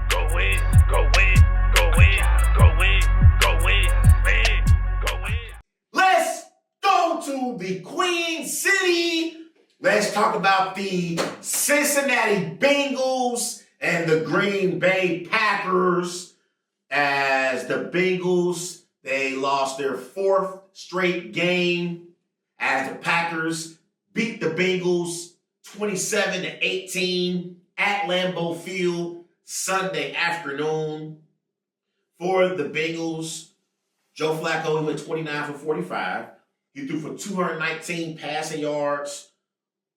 go in, go in, go in, go in, go in, man, go in. Let's go to the Queen City. Let's talk about the Cincinnati Bengals and the Green Bay Packers. As the Bengals, they lost their fourth straight game as the Packers beat the Bengals 27-18 at Lambeau Field Sunday afternoon. For the Bengals, Joe Flacco, he went 29 for 45. He threw for 219 passing yards,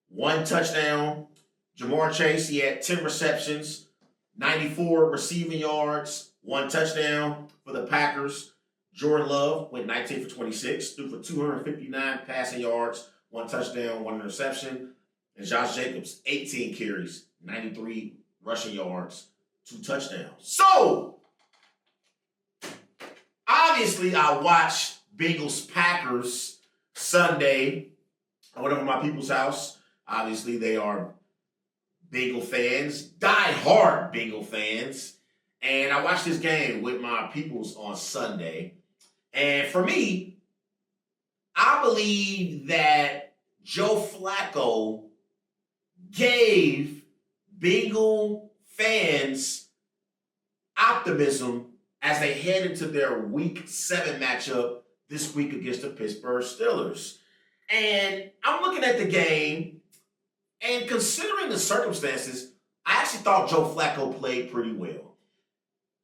1 touchdown. Jamar Chase, he had 10 receptions, 94 receiving yards, 1 touchdown. For the Packers, Jordan Love went 19 for 26, threw for 259 passing yards, 1 touchdown, 1 interception. And Josh Jacobs, 18 carries, 93 rushing yards, 2 touchdowns. So, obviously, I watched Bengals-Packers Sunday. I went over to my people's house. Obviously, they are Bengal fans, die-hard Bengal fans. And I watched this game with my peoples on Sunday. And for me, I believe that Joe Flacco gave Bengal fans optimism as they head into their Week 7 matchup this week against the Pittsburgh Steelers. And I'm looking at the game, and considering the circumstances, I actually thought Joe Flacco played pretty well.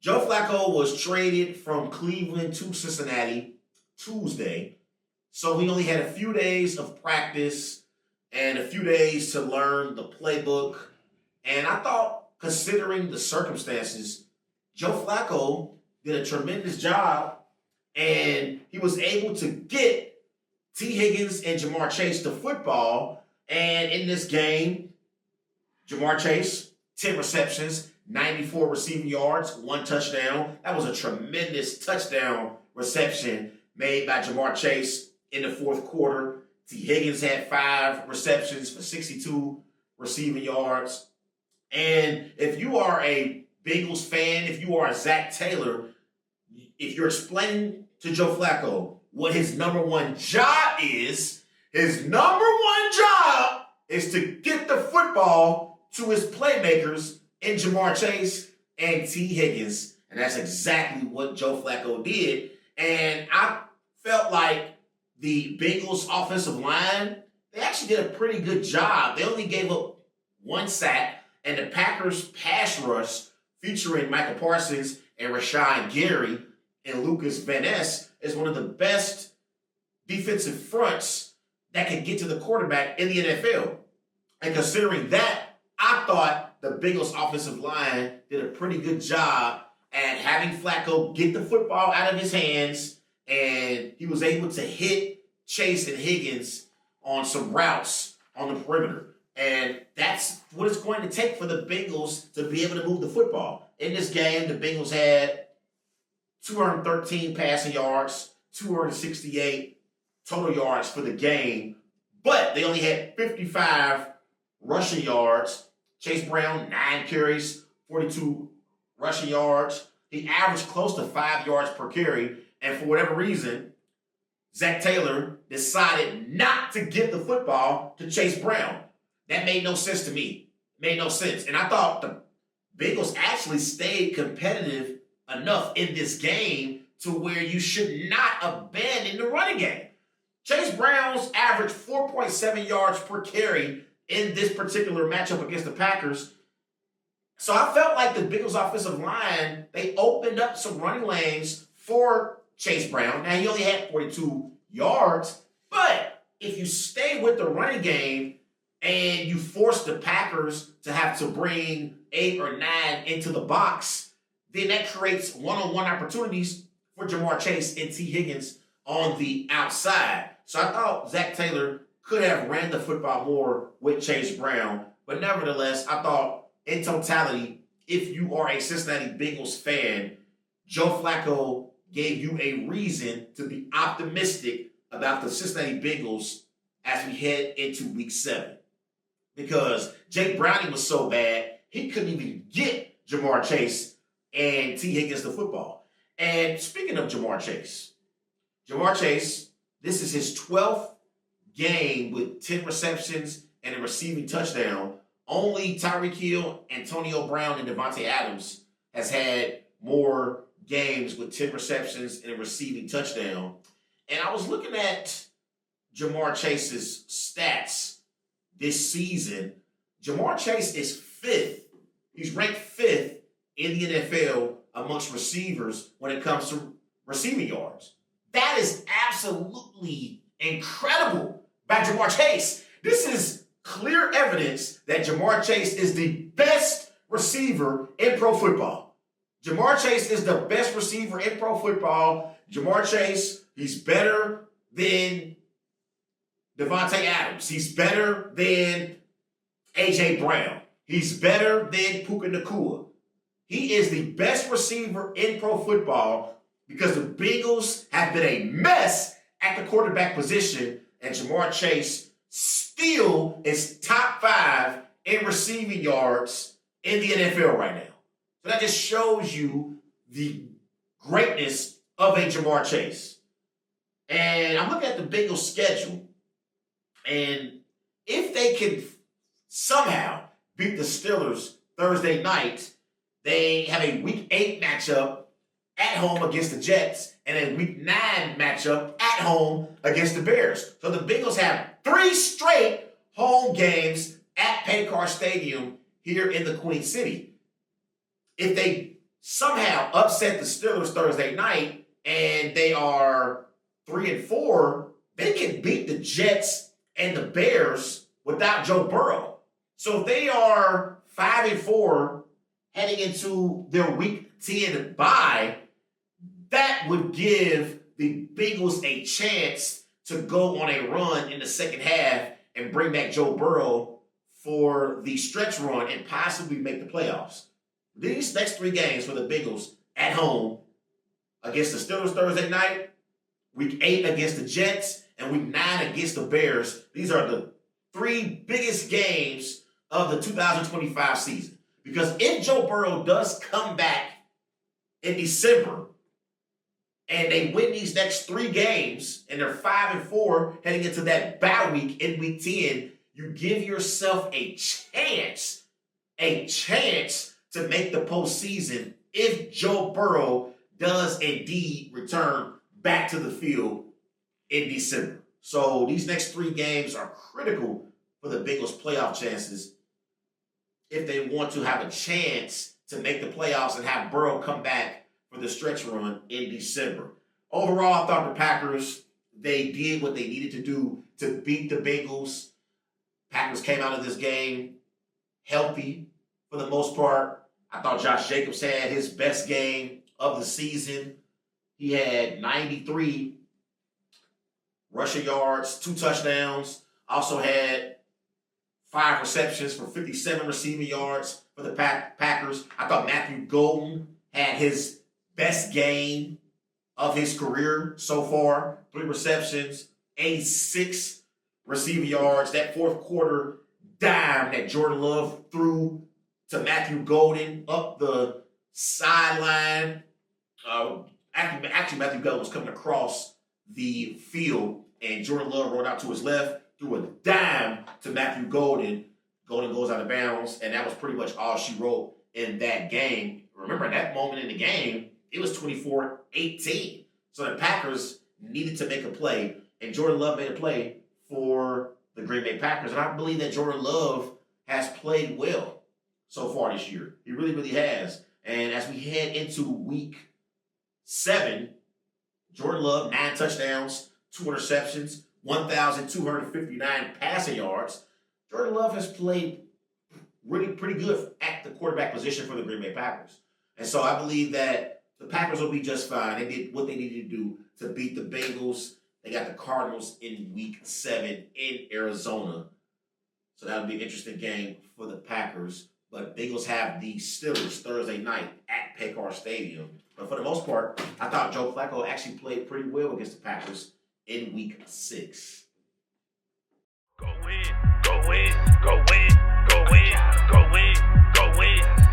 Joe Flacco was traded from Cleveland to Cincinnati Tuesday, so he only had a few days of practice and a few days to learn the playbook. And I thought, considering the circumstances, Joe Flacco did a tremendous job, and he was able to get T. Higgins and Jamar Chase the football. And in this game, Jamar Chase, 10 receptions, 94 receiving yards, 1 touchdown. That was a tremendous touchdown reception made by Jamar Chase in the fourth quarter. T. Higgins had 5 receptions for 62 receiving yards. And if you are a Bengals fan, if you are a Zach Taylor, if you're explaining to Joe Flacco what his number one job is, his number one job is to get the football to his playmakers in Jamar Chase and T. Higgins. And that's exactly what Joe Flacco did. And I felt like the Bengals offensive line, they actually did a pretty good job. They only gave up 1 sack, and the Packers pass rush featuring Michael Parsons and Rashawn Gary and Lucas Van Ness is one of the best defensive fronts that can get to the quarterback in the NFL. And considering that, I thought the Bengals offensive line did a pretty good job at having Flacco get the football out of his hands, and he was able to hit Chase and Higgins on some routes on the perimeter. And that's what it's going to take for the Bengals to be able to move the football. In this game, the Bengals had 213 passing yards, 268 total yards for the game, but they only had 55 rushing yards. Chase Brown, 9 carries, 42 rushing yards. He averaged close to 5 yards per carry, and for whatever reason, Zach Taylor decided not to give the football to Chase Brown. That made no sense to me. Made no sense. And I thought the Bengals actually stayed competitive enough in this game to where you should not abandon the running game. Chase Brown's averaged 4.7 yards per carry in this particular matchup against the Packers. So I felt like the Bengals offensive line, they opened up some running lanes for Chase Brown. Now, he only had 42 yards, but if you stay with the running game and you force the Packers to have to bring 8 or 9 into the box, then that creates one-on-one opportunities for Jamar Chase and T. Higgins on the outside. So I thought Zach Taylor could have ran the football more with Chase Brown. But nevertheless, I thought in totality, if you are a Cincinnati Bengals fan, Joe Flacco gave you a reason to be optimistic about the Cincinnati Bengals as we head into Week 7. Because Jake Browning was so bad, he couldn't even get Jamar Jamar Chase and T. Higgins the football. And speaking of Jamar Chase, this is his 12th game with 10 receptions and a receiving touchdown. Only Tyreek Hill, Antonio Brown, and Devontae Adams has had more games with 10 receptions and a receiving touchdown. And I was looking at Jamar Chase's stats this season. Jamar Chase is 5th. He's ranked 5th in the NFL amongst receivers when it comes to receiving yards. That is absolutely incredible by Jamar Chase. This is clear evidence that Jamar Chase is the best receiver in pro football. Jamar Chase is the best receiver in pro football. Jamar Chase, he's better than Devontae Adams. He's better than A.J. Brown. He's better than Puka Nacua. He is the best receiver in pro football because the Bengals have been a mess at the quarterback position, and Jamar Chase still is top 5 in receiving yards in the NFL right now. So that just shows you the greatness of a Jamar Chase. And I'm looking at the Bengals schedule, and if they can somehow beat the Steelers Thursday night, they have a Week 8 matchup at home against the Jets and a Week 9 matchup at home against the Bears. So the Bengals have 3 straight home games at Paycor Stadium here in the Queen City. If they somehow upset the Steelers Thursday night and they are 3-4, they can beat the Jets and the Bears without Joe Burrow. So if they are 5-4 heading into their Week 10 bye, that would give the Bengals a chance to go on a run in the second half and bring back Joe Burrow for the stretch run and possibly make the playoffs. These next 3 games for the Bengals at home against the Steelers Thursday night, Week 8 against the Jets, and Week 9 against the Bears. These are the 3 biggest games of the 2025 season. Because if Joe Burrow does come back in December and they win these next 3 games and they're 5-4 heading into that bye week in Week 10, you give yourself a chance to make the postseason if Joe Burrow does indeed return back to the field in December. So these next 3 games are critical for the Bengals' playoff chances if they want to have a chance to make the playoffs and have Burrow come back for the stretch run in December. Overall, I thought the Packers, they did what they needed to do to beat the Bengals. Packers came out of this game healthy for the most part. I thought Josh Jacobs had his best game of the season. He had 93 rushing yards, 2 touchdowns. Also had 5 receptions for 57 receiving yards for the Packers. I thought Matthew Golden had his best game of his career so far. 3 receptions, 86 receiving yards. That fourth quarter dime that Jordan Love threw to Matthew Golden up the sideline. Actually, Matthew Golden was coming across the field, and Jordan Love rolled out to his left, threw a dime to Matthew Golden. Golden goes out of bounds, and that was pretty much all she wrote in that game. Remember, at that moment in the game, it was 24-18. So the Packers needed to make a play, and Jordan Love made a play for the Green Bay Packers. And I believe that Jordan Love has played well so far this year. He really, really has. And as we head into Week 7, Jordan Love, 9 touchdowns, 2 interceptions, 1,259 passing yards. Jordan Love has played really pretty good at the quarterback position for the Green Bay Packers. And so I believe that the Packers will be just fine. They did what they needed to do to beat the Bengals. They got the Cardinals in Week 7 in Arizona. So that'll be an interesting game for the Packers. But Bengals have the Steelers Thursday night at Paycor Stadium. But for the most part, I thought Joe Flacco actually played pretty well against the Packers in Week 6. Go win, go win, go win, go win, go win, go win.